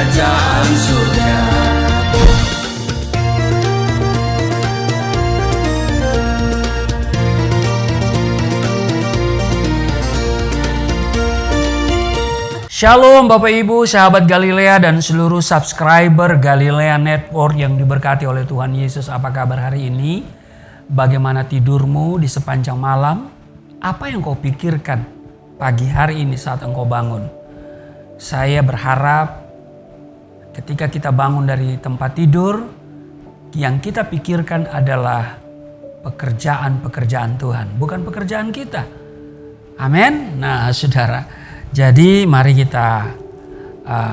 kerajaan surga. Shalom Bapak Ibu, sahabat Galilea dan seluruh subscriber Galilea Network yang diberkati oleh Tuhan Yesus. Apa kabar hari ini? Bagaimana tidurmu di sepanjang malam? Apa yang kau pikirkan pagi hari ini saat engkau bangun? Saya berharap ketika kita bangun dari tempat tidur, yang kita pikirkan adalah pekerjaan-pekerjaan Tuhan, bukan pekerjaan kita. Amin. Nah, saudara, jadi mari kita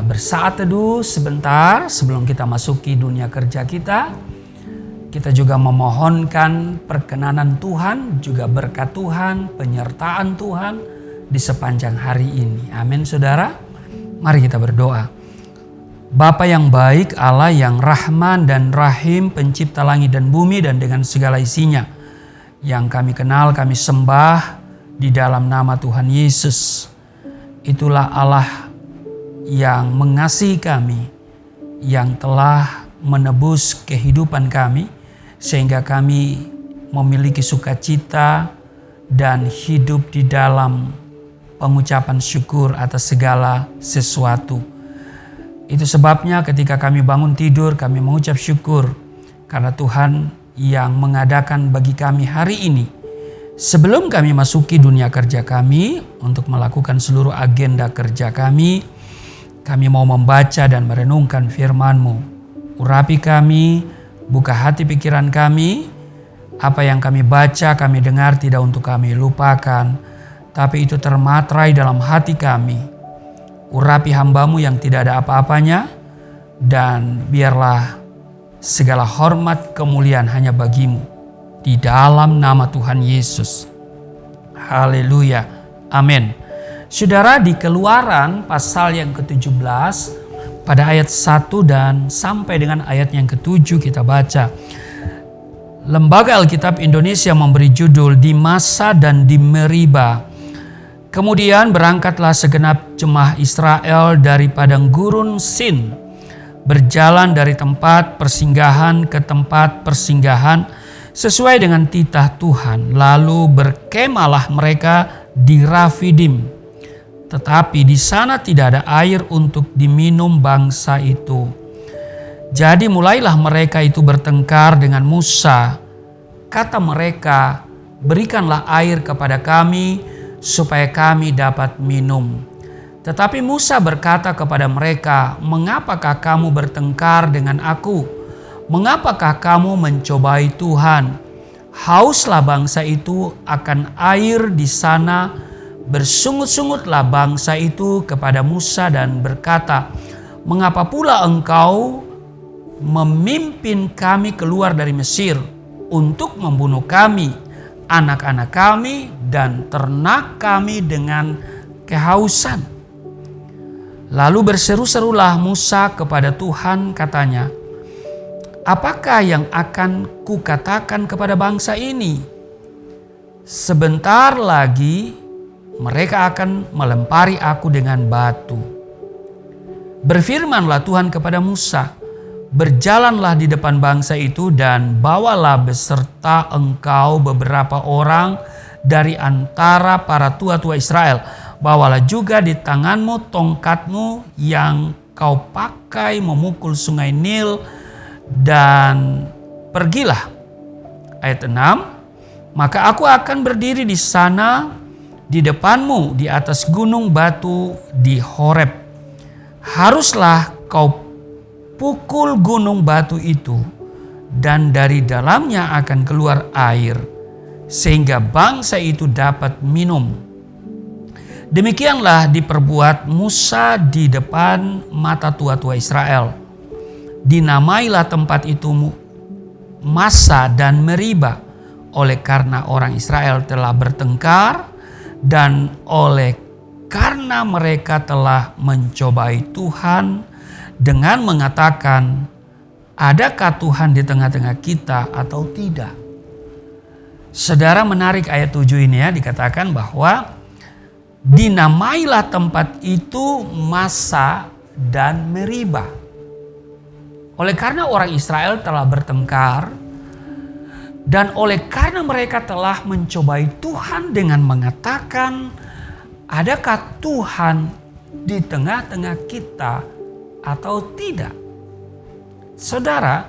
bersaat teduh sebentar sebelum kita masuki dunia kerja kita. Kita juga memohonkan perkenanan Tuhan, juga berkat Tuhan, penyertaan Tuhan di sepanjang hari ini. Amin saudara. Mari kita berdoa. Bapa yang baik, Allah yang Rahman dan Rahim, pencipta langit dan bumi dan dengan segala isinya, yang kami kenal, kami sembah di dalam nama Tuhan Yesus. Itulah Allah yang mengasihi kami, yang telah menebus kehidupan kami, sehingga kami memiliki sukacita dan hidup di dalam pengucapan syukur atas segala sesuatu. Itu sebabnya ketika kami bangun tidur, kami mengucap syukur karena Tuhan yang mengadakan bagi kami hari ini. Sebelum kami masuki dunia kerja kami untuk melakukan seluruh agenda kerja kami mau membaca dan merenungkan firman-Mu. Urapi kami, buka hati pikiran kami, apa yang kami baca, kami dengar tidak untuk kami lupakan, tapi itu termatrai dalam hati kami. Urapi hamba-Mu yang tidak ada apa-apanya, dan biarlah segala hormat kemuliaan hanya bagi-Mu. Di dalam nama Tuhan Yesus. Haleluya. Amin. Saudara, di Keluaran pasal yang ke-17 pada ayat 1 dan sampai dengan ayat yang ke-7 kita baca. Lembaga Alkitab Indonesia memberi judul Di Masa dan di Meriba. Kemudian berangkatlah segenap jemaah Israel dari padang gurun Sin, berjalan dari tempat persinggahan ke tempat persinggahan sesuai dengan titah Tuhan, lalu berkemalah mereka di Rafidim. Tetapi di sana tidak ada air untuk diminum bangsa itu. Jadi mulailah mereka itu bertengkar dengan Musa. Kata mereka, berikanlah air kepada kami supaya kami dapat minum. Tetapi Musa berkata kepada mereka, mengapakah kamu bertengkar dengan aku? Mengapakah kamu mencobai Tuhan? Hauslah bangsa itu akan air di sana. Bersungut-sungutlah bangsa itu kepada Musa dan berkata, mengapa pula engkau memimpin kami keluar dari Mesir untuk membunuh kami, anak-anak kami dan ternak kami dengan kehausan? Lalu berseru-serulah Musa kepada Tuhan, katanya, apakah yang akan kukatakan kepada bangsa ini? Sebentar lagi mereka akan melempari aku dengan batu. Berfirmanlah Tuhan kepada Musa, berjalanlah di depan bangsa itu dan bawalah beserta engkau beberapa orang dari antara para tua-tua Israel. Bawalah juga di tanganmu tongkatmu yang kau pakai memukul sungai Nil, dan pergilah. Ayat 6, maka aku akan berdiri di sana di depanmu di atas gunung batu di Horeb. Haruslah kau pukul gunung batu itu, dan dari dalamnya akan keluar air, sehingga bangsa itu dapat minum. Demikianlah diperbuat Musa di depan mata tua-tua Israel. Dinamailah tempat itu Massa dan Meriba, oleh karena orang Israel telah bertengkar dan oleh karena mereka telah mencobai Tuhan dengan mengatakan, adakah Tuhan di tengah-tengah kita atau tidak? Saudara, menarik ayat 7 ini ya, dikatakan bahwa dinamailah tempat itu Massa dan Meribah. Oleh karena orang Israel telah bertengkar dan oleh karena mereka telah mencobai Tuhan dengan mengatakan, adakah Tuhan di tengah-tengah kita atau tidak? Saudara,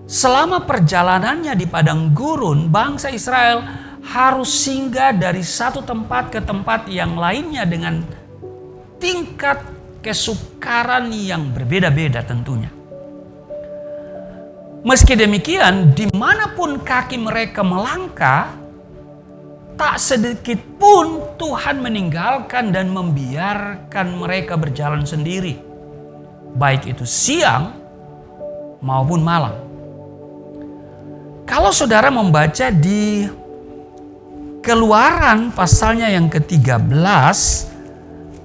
selama perjalanannya di padang gurun, bangsa Israel harus singgah dari satu tempat ke tempat yang lainnya dengan tingkat kesukaran yang berbeda-beda tentunya. Meski demikian, dimanapun kaki mereka melangkah, tak sedikit pun Tuhan meninggalkan dan membiarkan mereka berjalan sendiri, baik itu siang maupun malam. Kalau saudara membaca di Keluaran pasalnya yang ke-13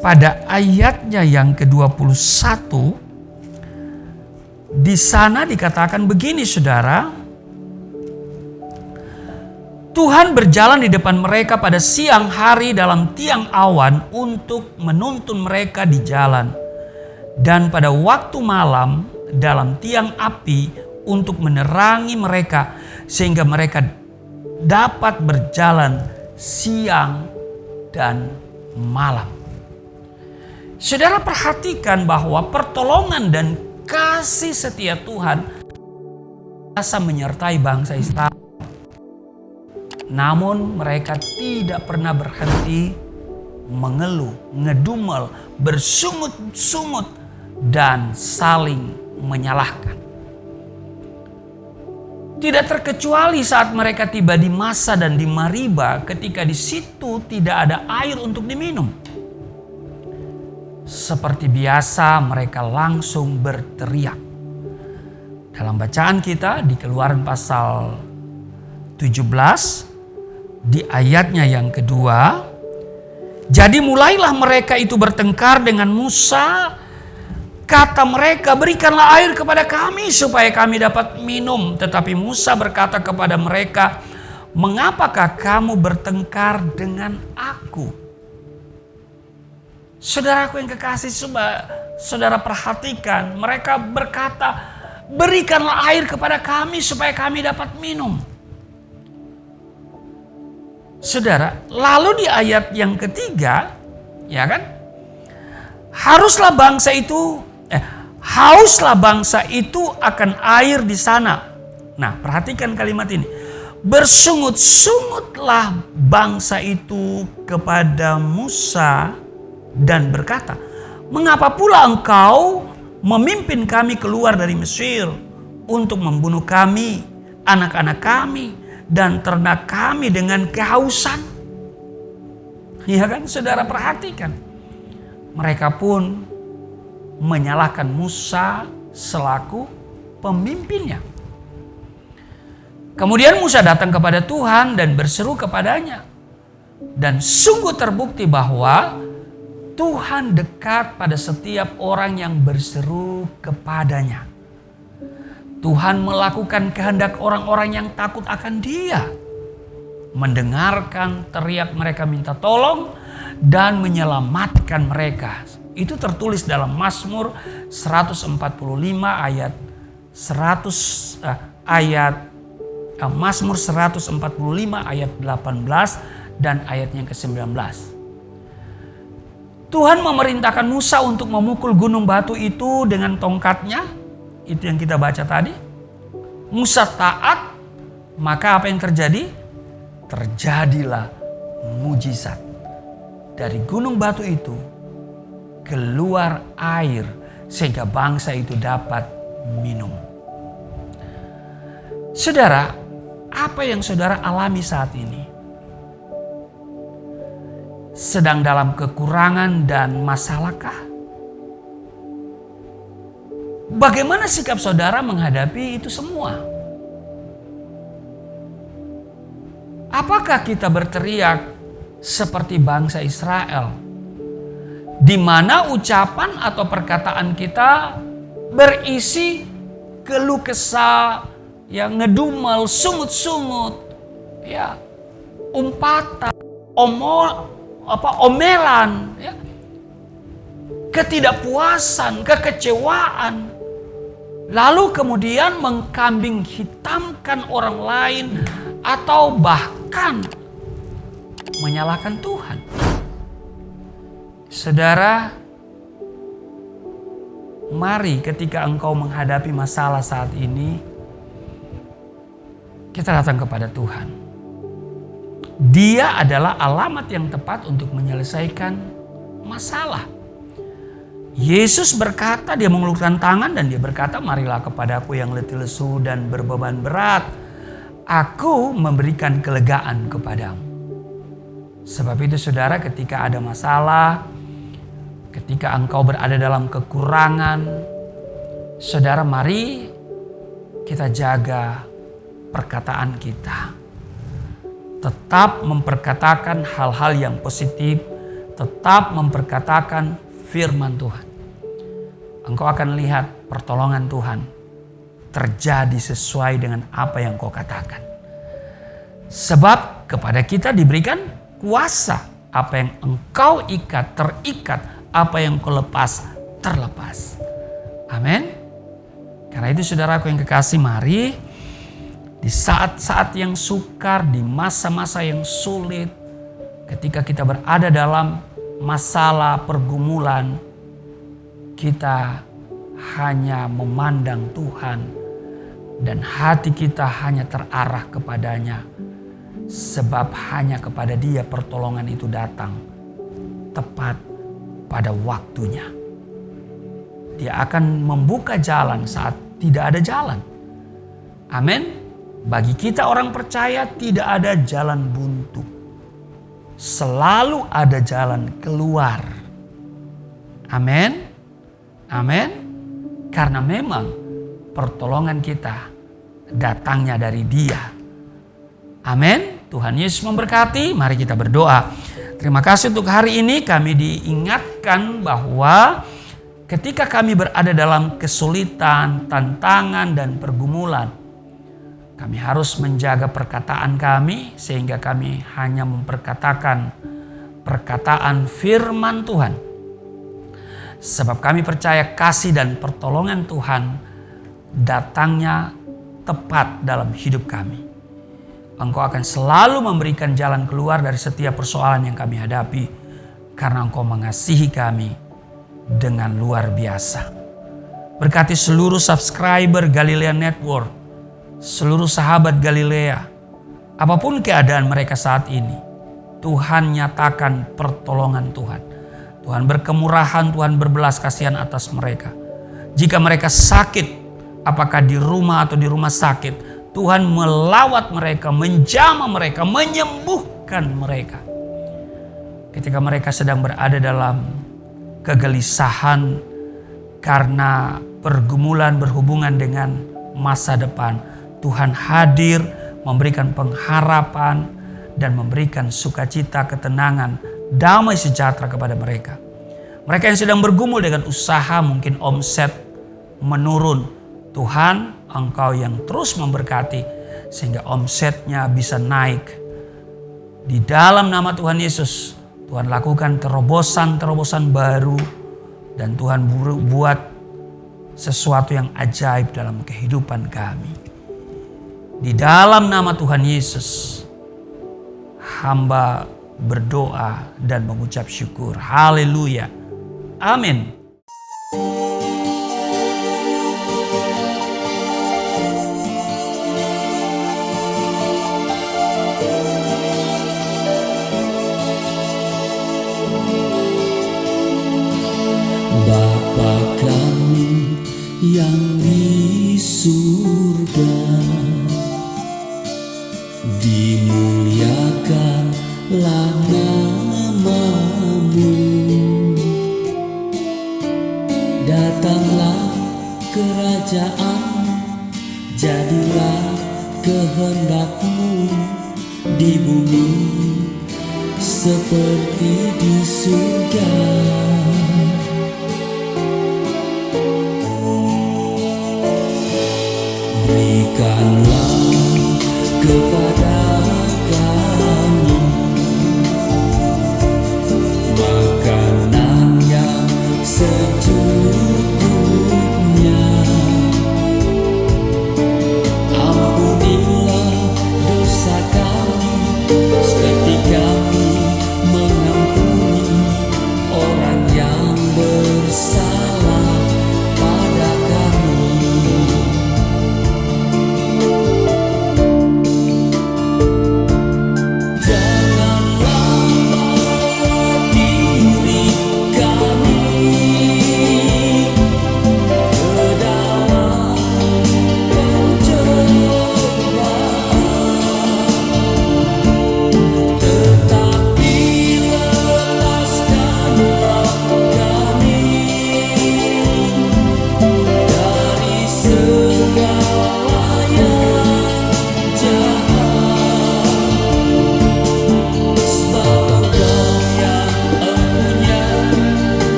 pada ayatnya yang ke-21, di sana dikatakan begini saudara, Tuhan berjalan di depan mereka pada siang hari dalam tiang awan untuk menuntun mereka di jalan, dan pada waktu malam dalam tiang api untuk menerangi mereka sehingga mereka dapat berjalan siang dan malam. Saudara perhatikan bahwa pertolongan dan kasih setia Tuhan biasa menyertai bangsa Israel. Namun mereka tidak pernah berhenti mengeluh, ngedumel, bersungut-sungut dan saling menyalahkan. Tidak terkecuali saat mereka tiba di Masa dan di Mariba, ketika di situ tidak ada air untuk diminum. Seperti biasa mereka langsung berteriak. Dalam bacaan kita di Keluaran pasal 17 di ayatnya yang kedua, jadi mulailah mereka itu bertengkar dengan Musa. Kata mereka, berikanlah air kepada kami supaya kami dapat minum. Tetapi Musa berkata kepada mereka, mengapakah kamu bertengkar dengan aku? Saudaraku yang kekasih, saudara perhatikan, mereka berkata, berikanlah air kepada kami supaya kami dapat minum. Saudara, lalu di ayat yang ketiga, ya kan? Hauslah bangsa itu akan air di sana. Nah, perhatikan kalimat ini. Bersungut-sungutlah bangsa itu kepada Musa dan berkata, mengapa pula engkau memimpin kami keluar dari Mesir untuk membunuh kami, anak-anak kami, dan ternak kami dengan kehausan? Ya kan, saudara perhatikan. Mereka pun menyalahkan Musa selaku pemimpinnya. Kemudian Musa datang kepada Tuhan dan berseru kepadanya. Dan sungguh terbukti bahwa Tuhan dekat pada setiap orang yang berseru kepadanya. Tuhan melakukan kehendak orang-orang yang takut akan Dia. Mendengarkan teriak mereka minta tolong dan menyelamatkan mereka. Itu tertulis dalam Mazmur 145 ayat 100 Mazmur 145 ayat 18 dan ayatnya ke-19. Tuhan memerintahkan Musa untuk memukul gunung batu itu dengan tongkatnya. Itu yang kita baca tadi. Musa taat, maka apa yang terjadi? Terjadilah mujizat. Dari gunung batu itu keluar air sehingga bangsa itu dapat minum. Saudara, apa yang saudara alami saat ini? Sedang dalam kekurangan dan masalahkah? Bagaimana sikap saudara menghadapi itu semua? Apakah kita berteriak seperti bangsa Israel, di mana ucapan atau perkataan kita berisi keluh kesah, ya, ngedumel, sungut-sungut, ya, umpatan, omelan, ya. ketidakpuasan, kekecewaan, lalu kemudian mengkambing hitamkan orang lain atau bahkan menyalahkan Tuhan. Saudara, mari ketika engkau menghadapi masalah saat ini, kita datang kepada Tuhan. Dia adalah alamat yang tepat untuk menyelesaikan masalah. Yesus berkata, dia mengulurkan tangan dan dia berkata, marilah kepadaku yang letih lesu dan berbeban berat. Aku memberikan kelegaan kepadamu. Sebab itu saudara, ketika ada masalah, ketika engkau berada dalam kekurangan, saudara, mari kita jaga perkataan kita. Tetap memperkatakan hal-hal yang positif, tetap memperkatakan firman Tuhan. Engkau akan lihat pertolongan Tuhan terjadi sesuai dengan apa yang kau katakan. Sebab kepada kita diberikan kuasa. Apa yang engkau ikat, terikat. Apa yang kau lepas, terlepas. Amin. Karena itu saudaraku yang kekasih, mari di saat-saat yang sukar, di masa-masa yang sulit, ketika kita berada dalam masalah, pergumulan, kita hanya memandang Tuhan dan hati kita hanya terarah kepadanya. Sebab hanya kepada Dia pertolongan itu datang tepat pada waktunya. Dia akan membuka jalan saat tidak ada jalan. Amin. Bagi kita orang percaya tidak ada jalan buntu. Selalu ada jalan keluar. Amin. Amin. Karena memang pertolongan kita datangnya dari Dia. Amin. Tuhan Yesus memberkati. Mari kita berdoa. Terima kasih untuk hari ini kami diingatkan bahwa ketika kami berada dalam kesulitan, tantangan dan pergumulan, kami harus menjaga perkataan kami sehingga kami hanya memperkatakan perkataan firman Tuhan. Sebab kami percaya kasih dan pertolongan Tuhan datangnya tepat dalam hidup kami. Engkau akan selalu memberikan jalan keluar dari setiap persoalan yang kami hadapi karena Engkau mengasihi kami dengan luar biasa. Berkati seluruh subscriber Galilea Network, seluruh sahabat Galilea, apapun keadaan mereka saat ini, Tuhan nyatakan pertolongan Tuhan. Tuhan berkemurahan, Tuhan berbelas kasihan atas mereka. Jika mereka sakit, apakah di rumah atau di rumah sakit, Tuhan melawat mereka, menjamah mereka, menyembuhkan mereka. Ketika mereka sedang berada dalam kegelisahan karena pergumulan berhubungan dengan masa depan, Tuhan hadir memberikan pengharapan dan memberikan sukacita, ketenangan, damai sejahtera kepada mereka. Mereka yang sedang bergumul dengan usaha, mungkin omset menurun. Tuhan, Engkau yang terus memberkati sehingga omsetnya bisa naik. Di dalam nama Tuhan Yesus, Tuhan lakukan terobosan-terobosan baru dan Tuhan buat sesuatu yang ajaib dalam kehidupan kami. Di dalam nama Tuhan Yesus, hamba berdoa dan mengucap syukur. Haleluya. Amin. Bapa kami yang di surga, dimuliakanlah nama-Mu. Datanglah kerajaan, jadilah kehendak-Mu di bumi seperti di surga. Berikanlah kepada kami makanan yang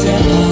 kerajaan